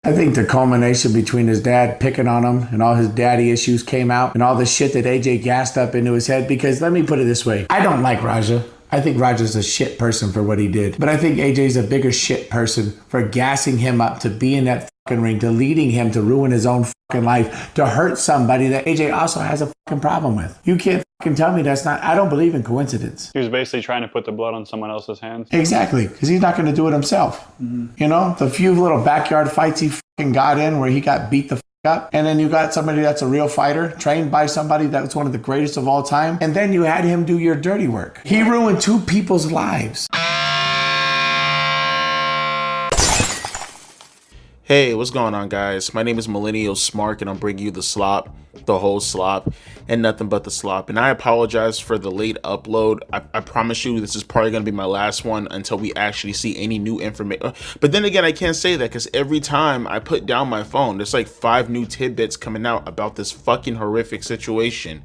I think the culmination between his dad picking on him and all his daddy issues came out and all the shit that AJ gassed up into his head, because let me put it this way. I don't like Raja. I think Raja's a shit person for what he did. But I think AJ's a bigger shit person for gassing him up to be in that fucking ring, to leading him to ruin his own fucking life, to hurt somebody that AJ also has a fucking problem with. You can't fucking tell me that's not, I don't believe in coincidence. He was basically trying to put the blood on someone else's hands. Exactly, because he's not going to do it himself. Mm-hmm. You know, the few little backyard fights he fucking got in where he got beat the fuck up, and then you got somebody that's a real fighter, trained by somebody that's one of the greatest of all time, and then you had him do your dirty work. He ruined two people's lives. Hey, what's going on, guys? My name is Millennial Smark, and I'm bringing you the slop, the whole slop, and nothing but the slop. And I apologize for the late upload. I promise you this is probably going to be my last one until we actually see any new information. But then again, I can't say that because every time I put down my phone, there's like 5 new tidbits coming out about this fucking horrific situation.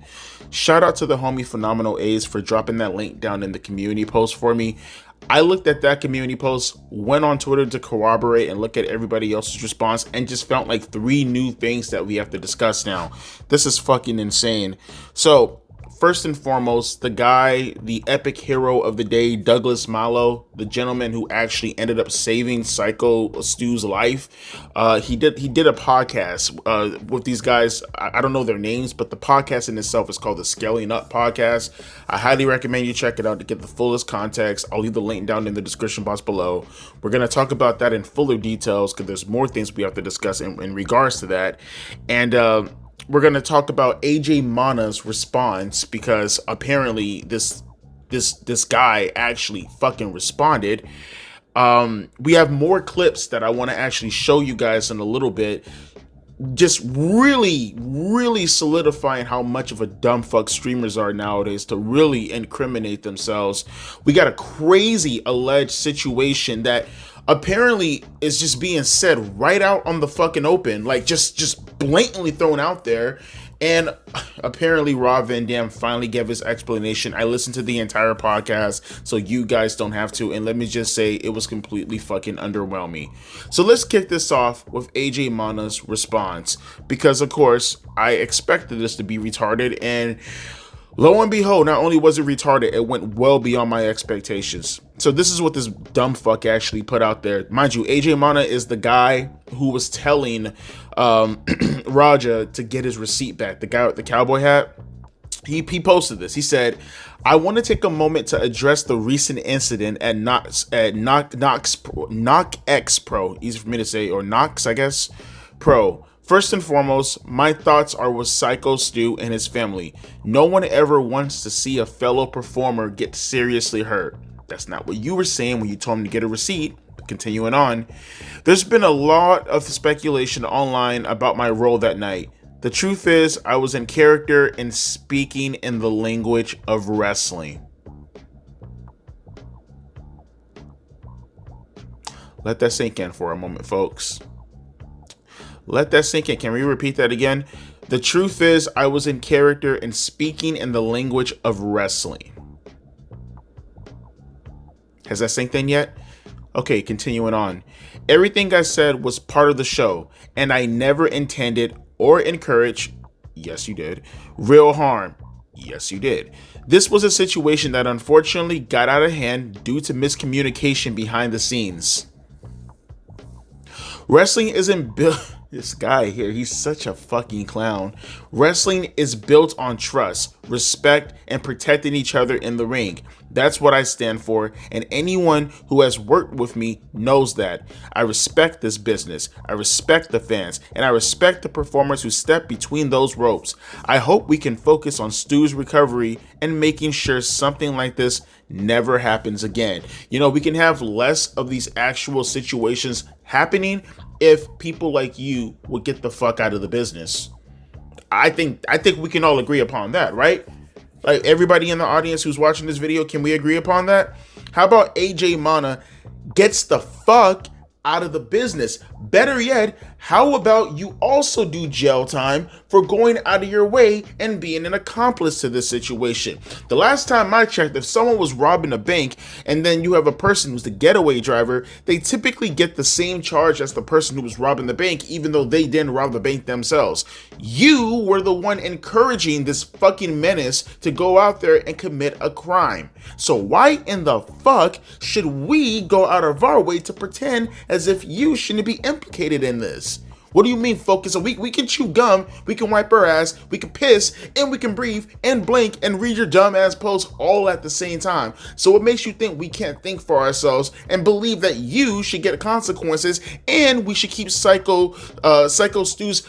Shout out to the homie Phenomenal A's for dropping that link down in the community post for me. I looked at that community post, went on Twitter to corroborate and look at everybody else's response, and just found like 3 new things that we have to discuss now. This is fucking insane. So, first and foremost, the guy, the epic hero of the day, Douglas Mallow, the gentleman who actually ended up saving Psycho Stu's life. He did a podcast with these guys. I don't know their names, but the podcast in itself is called the Scaling Up Podcast. I highly recommend you check it out to get the fullest context. I'll leave the link down in the description box below. We're going to talk about that in fuller details because there's more things we have to discuss in regards to that. And we're going to talk about AJ Mana's response, because apparently this guy actually fucking responded. We have more clips that I want to actually show you guys in a little bit, just really solidifying how much of a dumb fuck streamers are nowadays to really incriminate themselves. We got a crazy alleged situation that apparently is just being said right out on the fucking open, like just blatantly thrown out there. And apparently Rob Van Dam finally gave his explanation. I listened to the entire podcast so you guys don't have to, and let me just say it was completely fucking underwhelming. So let's kick this off with AJ Mana's response, because of course I expected this to be retarded, and lo and behold, not only was it retarded, it went well beyond my expectations. So this is what this dumb fuck actually put out there. Mind you, AJ Mana is the guy who was telling Raja to get his receipt back. The guy with the cowboy hat. He posted this. He said, "I want to take a moment to address the recent incident at Knox Pro. Easy for me to say, or Knox, I guess, Pro. First and foremost, my thoughts are with Psycho Stu and his family. No one ever wants to see a fellow performer get seriously hurt." That's not what you were saying when you told him to get a receipt. Continuing on, there's been a lot of speculation online about my role that night. The truth is, I was in character and speaking in the language of wrestling. Let that sink in for a moment, folks. Let that sink in. Can we repeat that again? The truth is, I was in character and speaking in the language of wrestling. Has that sinked in yet? Okay, continuing on. Everything I said was part of the show, and I never intended or encouraged, yes you did, real harm, yes you did. This was a situation that unfortunately got out of hand due to miscommunication behind the scenes. Wrestling isn't built... This guy here, he's such a fucking clown. Wrestling is built on trust, respect, and protecting each other in the ring. That's what I stand for, and anyone who has worked with me knows that. I respect this business, I respect the fans, and I respect the performers who step between those ropes. I hope we can focus on Stu's recovery and making sure something like this never happens again. You know, we can have less of these actual situations happening if people like you would get the fuck out of the business. I think we can all agree upon that, right? Like everybody in the audience who's watching this video, can we agree upon that? How about AJ Mana gets the fuck out of the business? Better yet, How about you also do jail time for going out of your way and being an accomplice to this situation? The last time I checked, if someone was robbing a bank and then you have a person who's the getaway driver, they typically get the same charge as the person who was robbing the bank, even though they didn't rob the bank themselves. You were the one encouraging this fucking menace to go out there and commit a crime. So why in the fuck should we go out of our way to pretend as if you shouldn't be implicated in this? What do you mean focus? We can chew gum, we can wipe our ass, we can piss, and we can breathe and blink and read your dumb ass posts all at the same time. So what makes you think we can't think for ourselves and believe that you should get consequences and we should keep Psycho Stu's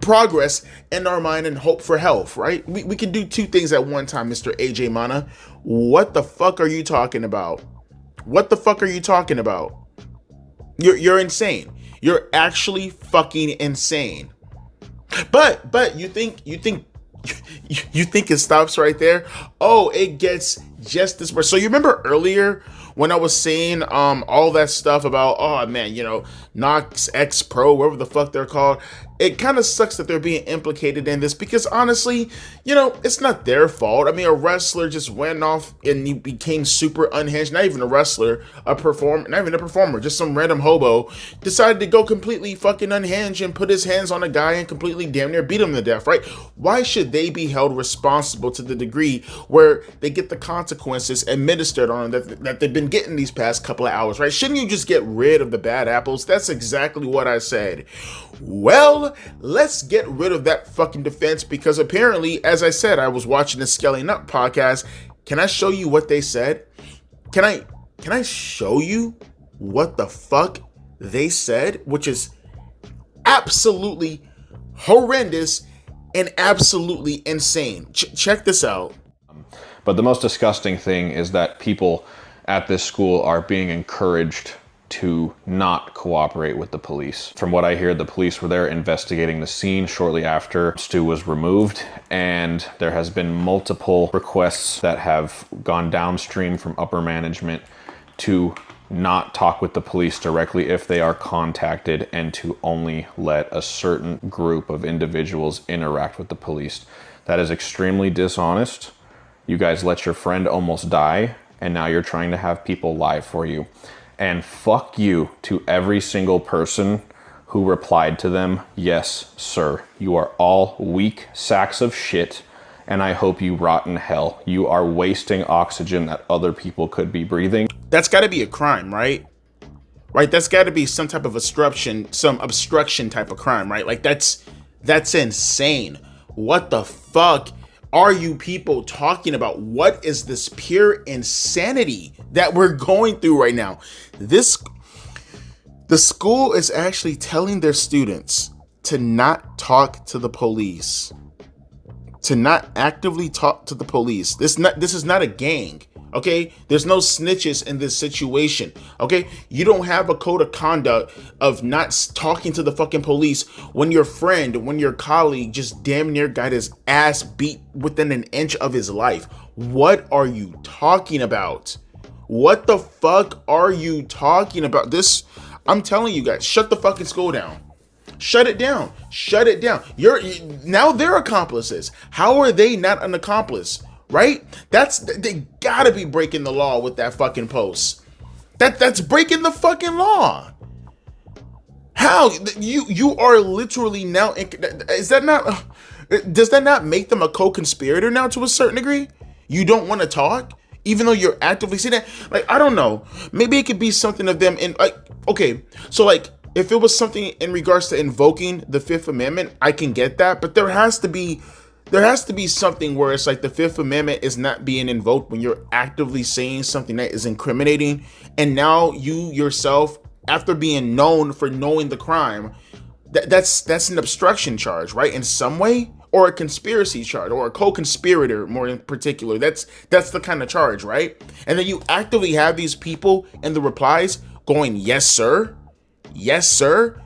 progress in our mind and hope for health, right? We can do two things at one time, Mr. AJ Mana. What the fuck are you talking about? What the fuck are you talking about? You're insane. You're actually fucking insane. But you think it stops right there? Oh, it gets just this worse. So you remember earlier when I was saying all that stuff about, oh man, Nox X Pro, whatever the fuck they're called. It kind of sucks that they're being implicated in this because honestly, it's not their fault. I mean, a wrestler just went off and he became super unhinged. Not even a wrestler, not even a performer, just some random hobo decided to go completely fucking unhinged and put his hands on a guy and completely damn near beat him to death, right? Why should they be held responsible to the degree where they get the consequences administered on them that they've been getting these past couple of hours, right? Shouldn't you just get rid of the bad apples? That's exactly what I said. Well, let's get rid of that fucking defense because apparently, as I said, I was watching the Scaling Up podcast. Can I show you what they said? Can I show you what the fuck they said? Which is absolutely horrendous and absolutely insane. Check this out. But the most disgusting thing is that people at this school are being encouraged to not cooperate with the police. From what I hear, the police were there investigating the scene shortly after Stu was removed, and there has been multiple requests that have gone downstream from upper management to not talk with the police directly if they are contacted and to only let a certain group of individuals interact with the police. That is extremely dishonest. You guys let your friend almost die, and now you're trying to have people lie for you. And fuck you to every single person who replied to them, yes, sir. You are all weak sacks of shit, and I hope you rot in hell. You are wasting oxygen that other people could be breathing. That's got to be a crime, right? Right, that's got to be some type of obstruction type of crime, right? Like that's insane. What the fuck are you people talking about? What is this pure insanity that we're going through right now? The school is actually telling their students to not talk to the police, to not actively talk to the police. This is not a gang. Okay, there's no snitches in this situation. Okay, you don't have a code of conduct of not talking to the fucking police when your friend, when your colleague just damn near got his ass beat within an inch of his life. What are you talking about? What the fuck are you talking about? This, I'm telling you guys, shut the fucking school down. Shut it down. Shut it down. Now they're accomplices. How are they not an accomplice? Right? They gotta be breaking the law with that fucking post. That's breaking the fucking law. How? You are literally now, does that not make them a co-conspirator now to a certain degree? You don't want to talk, even though you're actively saying that? Like, I don't know. Maybe it could be something of them in, like, okay, so like, if it was something in regards to invoking the Fifth Amendment, I can get that, but there has to be something where it's like the Fifth Amendment is not being invoked when you're actively saying something that is incriminating. And now you yourself, after being known for knowing the crime, that's an obstruction charge, right? In some way, or a conspiracy charge, or a co-conspirator more in particular. That's the kind of charge, right? And then you actively have these people in the replies going, yes, sir. Yes, sir.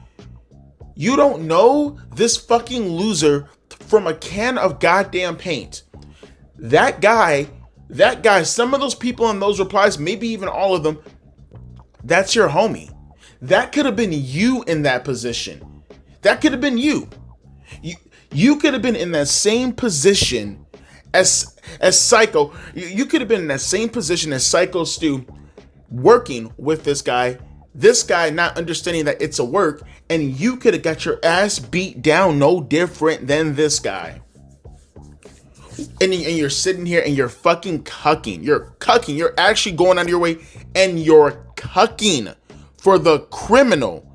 You don't know this fucking loser from a can of goddamn paint. That guy, some of those people in those replies, maybe even all of them, that's your homie. That could have been you in that position. That could have been you. You could have been in that same position as Psycho. You could have been in that same position as Psycho Stu, working with this guy not understanding that it's a work, and you could have got your ass beat down no different than this guy. And you're sitting here and you're fucking cucking. You're cucking. You're actually going out of your way and you're cucking for the criminal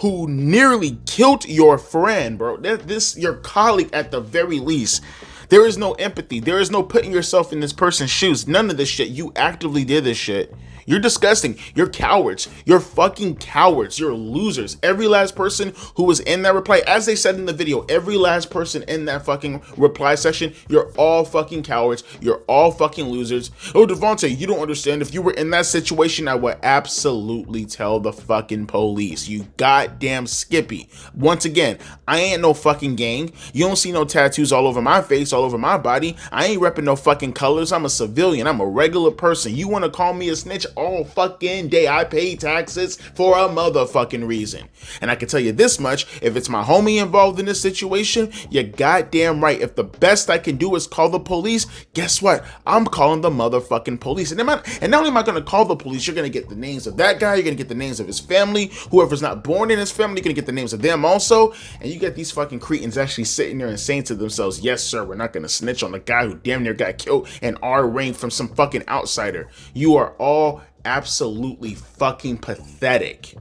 who nearly killed your friend, bro. This your colleague at the very least. There is no empathy. There is no putting yourself in this person's shoes. None of this shit. You actively did this shit. You're disgusting. You're cowards. You're fucking cowards. You're losers. Every last person who was in that reply, as they said in the video, every last person in that fucking reply section, you're all fucking cowards. You're all fucking losers. Oh, Devontae, you don't understand. If you were in that situation, I would absolutely tell the fucking police. You goddamn Skippy. Once again, I ain't no fucking gang. You don't see no tattoos all over my face, all over my body. I ain't repping no fucking colors. I'm a civilian. I'm a regular person. You want to call me a snitch? All fucking day. I pay taxes for a motherfucking reason. And I can tell you this much, if it's my homie involved in this situation, you're goddamn right. If the best I can do is call the police, guess what? I'm calling the motherfucking police. And not only am I going to call the police, you're going to get the names of that guy, you're going to get the names of his family, whoever's not born in his family, you're going to get the names of them also, and you get these fucking cretins actually sitting there and saying to themselves, yes sir, we're not going to snitch on the guy who damn near got killed in our ring from some fucking outsider. You are all absolutely fucking pathetic.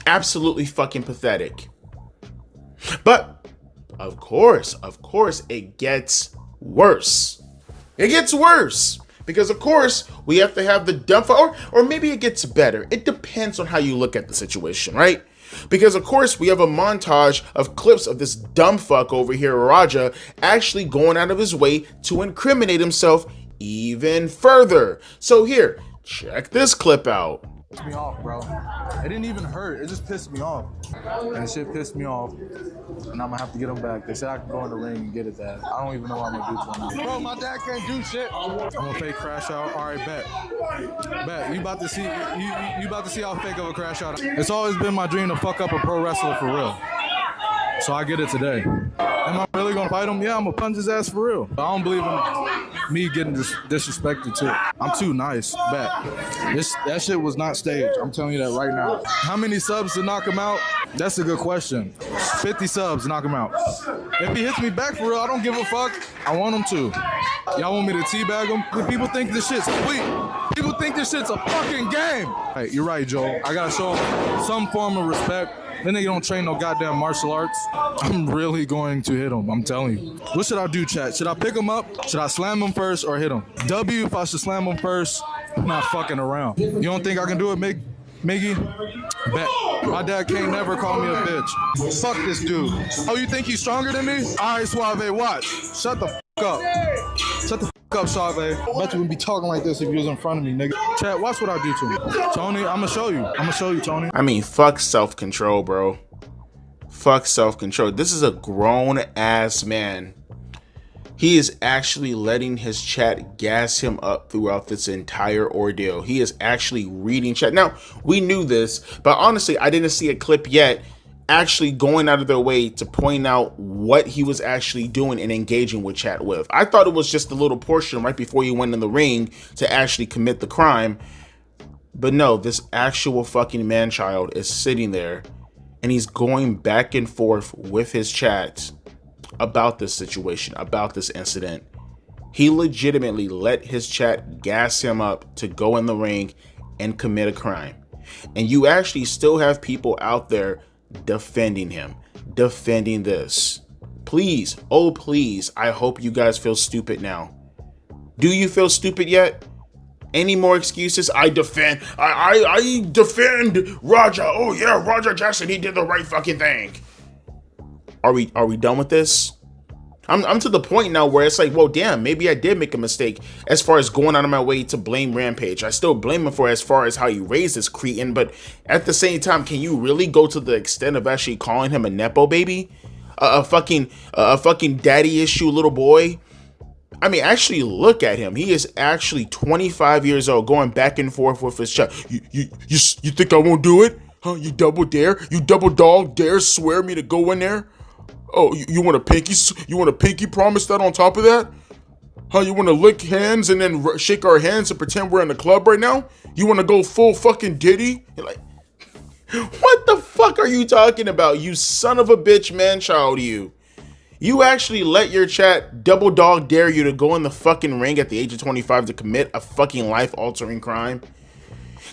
Absolutely fucking pathetic. But of course, it gets worse. It gets worse. Because of course, we have to have the dumb fuck, or maybe it gets better. It depends on how you look at the situation, right? Because of course, we have a montage of clips of this dumb fuck over here, Raja, actually going out of his way to incriminate himself even further. So here, check this clip out. Pissed me off, bro. It didn't even hurt. It just pissed me off. And the shit pissed me off. And I'm gonna have to get them back. They said I can go in the ring and get it that. I don't even know what I'm gonna do to them. Bro, my dad can't do shit. I'm gonna fake crash out. All right, bet. You about to see you about to see how fake of a crash out. It's always been my dream to fuck up a pro wrestler for real. So I get it today. Am I really gonna fight him? Yeah, I'm gonna punch his ass for real. But I don't believe in me getting disrespected too. I'm too nice. Bet. That shit was not staged. I'm telling you that right now. How many subs to knock him out? That's a good question. 50 subs to knock him out. If he hits me back for real, I don't give a fuck. I want him to. Y'all want me to teabag him? People think this shit's sweet. People think this shit's a fucking game. Hey, you're right, Joel. I gotta show him some form of respect. Then they don't train no goddamn martial arts. I'm really going to hit him. I'm telling you. What should I do, chat? Should I pick him up? Should I slam him first or hit him? W, if I should slam him first, I'm not fucking around. You don't think I can do it, Miggy? Bet. My dad can't never call me a bitch. Fuck this dude. Oh, you think he's stronger than me? All right, Suave, watch. Shut the fuck up. Shut the fuck up, Suave. I bet you wouldn't be talking like this if you was in front of me, nigga. Chat, watch what I do to him. Tony, I'm gonna show you, Tony. I mean, fuck self-control, bro. Fuck self-control. This is a grown-ass man. He is actually letting his chat gas him up throughout this entire ordeal. He is actually reading chat. Now, we knew this, but honestly, I didn't see a clip yet actually going out of their way to point out what he was actually doing and engaging with chat with. I thought it was just a little portion right before he went in the ring to actually commit the crime. But no, this actual fucking man-child is sitting there and he's going back and forth with his chat about this situation, about this incident. He legitimately let his chat gas him up to go in the ring and commit a crime. And you actually still have people out there defending him, defending this. Please, oh please, I hope you guys feel stupid now. Do you feel stupid yet? Any more excuses? I defend Raja. Oh yeah, Raja Jackson, he did the right fucking thing. Are we done with this? I'm to the point now where it's like, well, damn, maybe I did make a mistake as far as going out of my way to blame Rampage. I still blame him for as far as how he raised this cretin, but at the same time, can you really go to the extent of actually calling him a nepo baby? A fucking daddy issue little boy? I mean, actually look at him. He is actually 25 years old, going back and forth with his child. You think I won't do it? Huh, you double dare? You double dog dare swear me to go in there? Oh, you want a pinky? You want a pinky promise that on top of that? Huh, you want to lick hands and then shake our hands and pretend we're in the club right now? You want to go full fucking Diddy? You're like, what the fuck are you talking about, you son of a bitch man-child, you? You actually let your chat double dog dare you to go in the fucking ring at the age of 25 to commit a fucking life-altering crime?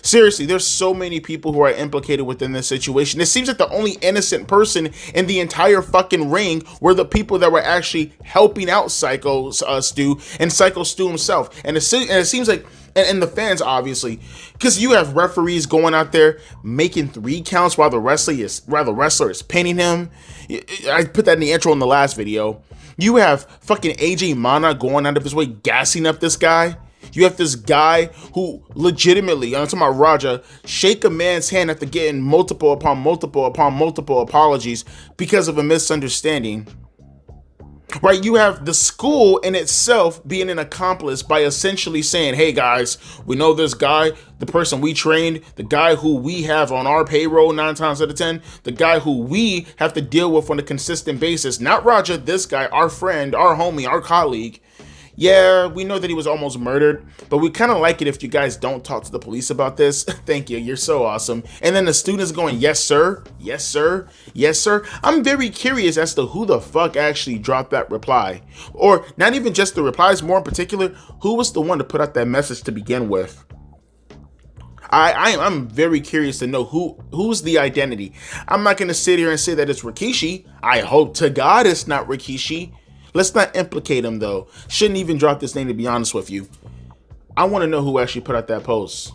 Seriously, there's so many people who are implicated within this situation. It seems like the only innocent person in the entire fucking ring were the people that were actually helping out Psycho Stu and Psycho Stu himself. And it seems like, and the fans obviously, because you have referees going out there making 3 counts while the wrestler is pinning him. I put that in the intro in the last video. You have fucking AJ Mana going out of his way gassing up this guy. You have this guy who legitimately, I'm talking about Raja, shake a man's hand after getting multiple upon multiple upon multiple apologies because of a misunderstanding. Right? You have the school in itself being an accomplice by essentially saying, hey guys, we know this guy, the person we trained, the guy who we have on our payroll 9 times out of 10, the guy who we have to deal with on a consistent basis, not Raja, this guy, our friend, our homie, our colleague. Yeah, we know that he was almost murdered, but we kind of like it if you guys don't talk to the police about this. Thank you. You're so awesome. And then the students going, yes, sir. Yes, sir. Yes, sir. I'm very curious as to who the fuck actually dropped that reply. Or not even just the replies, more in particular, who was the one to put out that message to begin with? I'm very curious to know who's the identity. I'm not going to sit here and say that it's Rikishi. I hope to God it's not Rikishi. Let's not implicate him, though. Shouldn't even drop this name, to be honest with you. I want to know who actually put out that post.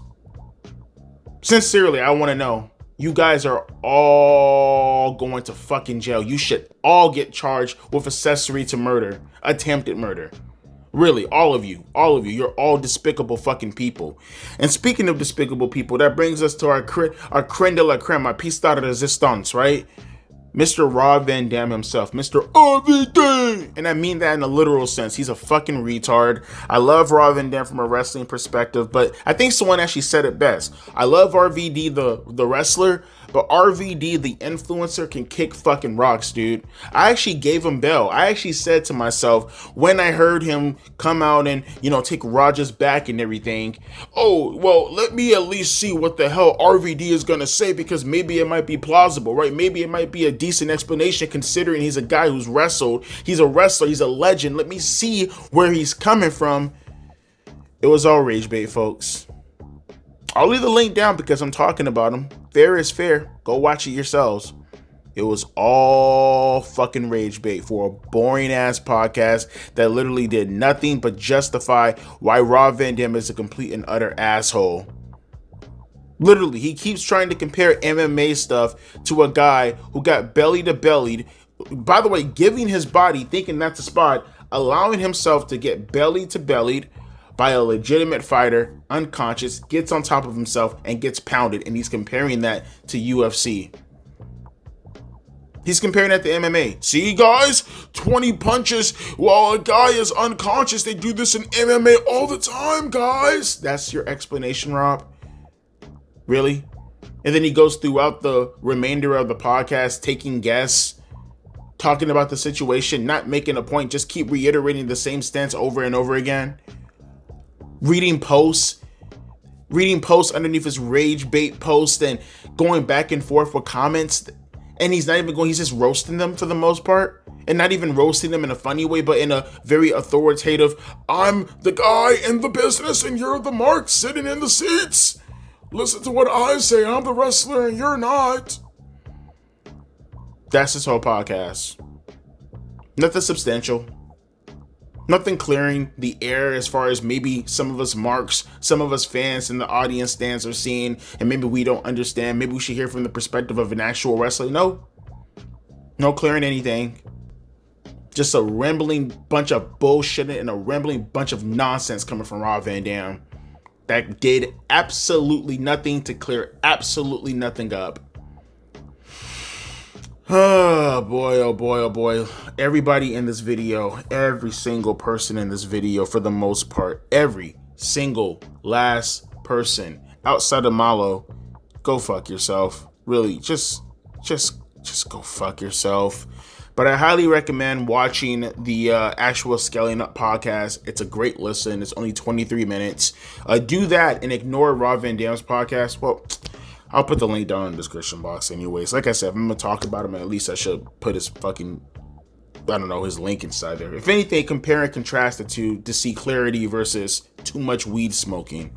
Sincerely, I want to know. You guys are all going to fucking jail. You should all get charged with accessory to murder, attempted murder. Really, all of you. You're all despicable fucking people. And speaking of despicable people, that brings us to our creme de la creme, our piece de resistance, right? Mr. Rob Van Dam himself, Mr. RVD, and I mean that in a literal sense. He's a fucking retard. I love Rob Van Dam from a wrestling perspective, but I think someone actually said it best. I love RVD the wrestler, but RVD the influencer can kick fucking rocks, dude. I actually gave him bail. I actually said to myself when I heard him come out and, take Raja's back and everything, oh, well, let me at least see what the hell RVD is gonna say, because maybe it might be plausible, right? Maybe it might be a decent explanation considering he's a guy who's wrestled. He's a wrestler. He's a legend. Let me see where he's coming from. It was all rage bait, folks. I'll leave the link down because I'm talking about him. Fair is fair. Go watch it yourselves. It was all fucking rage bait for a boring ass podcast that literally did nothing but justify why Rob Van Dam is a complete and utter asshole. Literally, he keeps trying to compare MMA stuff to a guy who got belly to bellied. By the way, giving his body, thinking that's a spot, allowing himself to get belly to bellied by a legitimate fighter, unconscious, gets on top of himself and gets pounded. And he's comparing that to UFC. He's comparing that to MMA. See, guys, 20 punches while a guy is unconscious. They do this in MMA all the time, guys. That's your explanation, Rob? Really? And then he goes throughout the remainder of the podcast taking guests, talking about the situation, not making a point, just keep reiterating the same stance over and over again. Reading posts underneath his rage bait post and going back and forth with comments. And he's not even going, he's just roasting them for the most part. And not even roasting them in a funny way, but in a very authoritative, I'm the guy in the business and you're the mark sitting in the seats. Listen to what I say. I'm the wrestler and you're not. That's this whole podcast. Nothing substantial. Nothing clearing the air as far as maybe some of us marks, some of us fans in the audience stands are seeing, and maybe we don't understand. Maybe we should hear from the perspective of an actual wrestler. No clearing anything. Just a rambling bunch of bullshit and a rambling bunch of nonsense coming from Rob Van Dam. That did absolutely nothing to clear absolutely nothing up. Oh boy, oh boy, oh boy. Everybody in this video, every single person in this video, for the most part, every single last person outside of Malo, go fuck yourself. Really, just go fuck yourself. But I highly recommend watching the actual Scaling Up podcast. It's a great listen. It's only 23 minutes. Do that and ignore Rob Van Dam's podcast. Well, I'll put the link down in the description box anyways. Like I said, if I'm going to talk about him, at least I should put his fucking, I don't know, his link inside there. If anything, compare and contrast the two to see clarity versus too much weed smoking.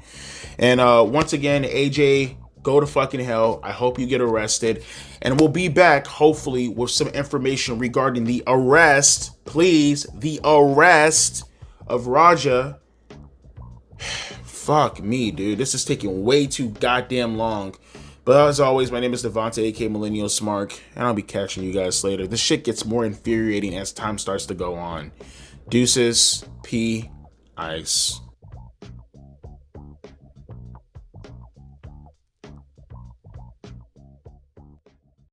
And once again, AJ, go to fucking hell. I hope you get arrested. And we'll be back, hopefully, with some information regarding the arrest, please, the arrest of Raja. Fuck me, dude. This is taking way too goddamn long. But as always, my name is Devontae, aka Millennial Smart, and I'll be catching you guys later. This shit gets more infuriating as time starts to go on. Deuces, P, Ice.